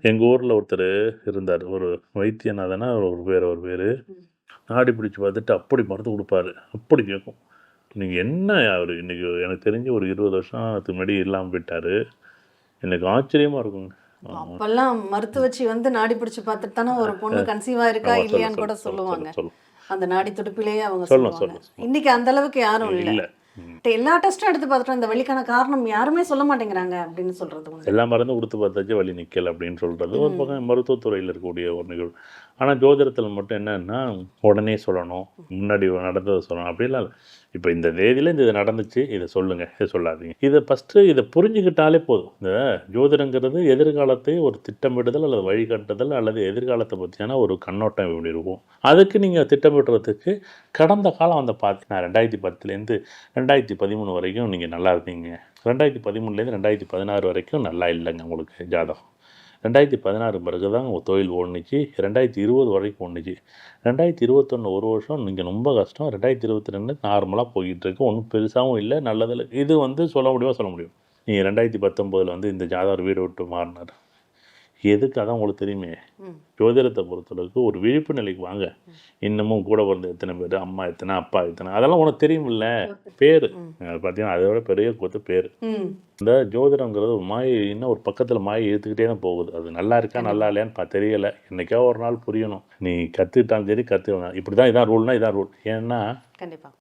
எங்கள் ஊரில் ஒருத்தர் இருந்தார். ஒரு வைத்தியநாதனா ஒரு பேர். நாடி பிடிச்சி பார்த்துட்டு அப்படி மருந்து கொடுப்பாரு. அப்படி கேட்கும். நீங்கள் என்ன அவர் இன்றைக்கி எனக்கு தெரிஞ்சு ஒரு 20 வருஷத்துக்கு முன்னாடி இல்லாமல் போயிட்டார். எனக்கு ஆச்சரியமாக இருக்குங்க. அப்பெல்லாம் மருத்துவச்சி வந்து நாடி பிடிச்சி பார்த்துட்டு தானே ஒரு பொண்ணு கன்சீவாக இருக்கா இல்லையான்னு கூட சொல்லுவாங்க. அந்த நாடி துடிப்பிலேயே அவங்க சொல்லுவாங்க. இன்னைக்கு அந்த அளவுக்கு யாரும் இல்லை. எல்லா டெஸ்ட்டும் எடுத்து பார்த்துட்டோம், இந்த வலிக்கான காரணம் யாருமே சொல்ல மாட்டேங்கிறாங்க அப்படின்னு சொல்றது. எல்லா மருந்தும் கொடுத்து பார்த்தாச்சு வலி நிற்கல அப்படின்னு சொல்கிறது ஒரு பக்கம் மருத்துவத்துறையில் இருக்கக்கூடிய ஒரு நிகழ்வு. ஆனால் ஜோதிடத்தில் மட்டும் என்னன்னா உடனே சொல்லணும், முன்னாடி நடந்ததை சொல்லணும் அப்படிலாம் இல்லை. இப்போ இந்த தேதியில் இது நடந்துச்சு, இதை சொல்லுங்கள், இதை சொல்லாதீங்க. இதை ஃபஸ்ட்டு இதை புரிஞ்சுக்கிட்டாலே போதும். இந்த ஜோதிடங்கிறது எதிர்காலத்தை ஒரு திட்டமிடுதல் அல்லது வழிகாட்டுதல் அல்லது எதிர்காலத்தை பற்றியான ஒரு கண்ணோட்டம் இப்படி இருக்கும். அதுக்கு நீங்கள் திட்டமிடுறதுக்கு கடந்த காலம் வந்து பார்த்தீங்கன்னா 2010லேருந்து 2013 வரைக்கும் நீங்கள் நல்லா இருந்தீங்க. 2013லேருந்து 2016 வரைக்கும் நல்லா இல்லைங்க உங்களுக்கு ஜாதகம். 2016 பிறகு தான் உங்கள் தொழில் ஓடுனுச்சு. 2020 வரைக்கும் ஓடுனுச்சு. 2021 ஒரு வருஷம் நீங்கள் ரொம்ப கஷ்டம். 2022 நார்மலாக போய்கிட்டுருக்கு. ஒன்றும் பெருசாகவும் இல்லை, நல்லதில்லை. இது வந்து சொல்ல முடியும். நீங்கள் 2019 வந்து இந்த ஜாதகம் வீடு விட்டு மாறினார். எதுக்கு? அதான் உங்களுக்கு தெரியுமே. ஜோதிடத்தை பொறுத்தளவுக்கு ஒரு விழிப்பு நிலைக்கு வாங்க. இன்னமும் கூட பிறந்த எத்தனை பேர், அம்மா எத்தனை, அப்பா எத்தனை, அதெல்லாம் உனக்கு தெரியுமில்ல. பேர் பார்த்தீங்கன்னா அதை விட பெரிய கொத்து பேர். இந்த ஜோதிடங்கிறது ஒரு மாயை, இன்னும் ஒரு பக்கத்தில் மாயை இழுத்துக்கிட்டே தான் போகுது. அது நல்லா இருக்கா நல்லா இல்லையான்னு தெரியலை. என்றைக்கா ஒரு நாள் புரியணும். நீ கற்றுக்கிட்டாலும் சரி கற்றுக்கலாம். இப்படி தான் இதான் ரூல்னா இதான் ரூல். ஏன்னா கண்டிப்பாக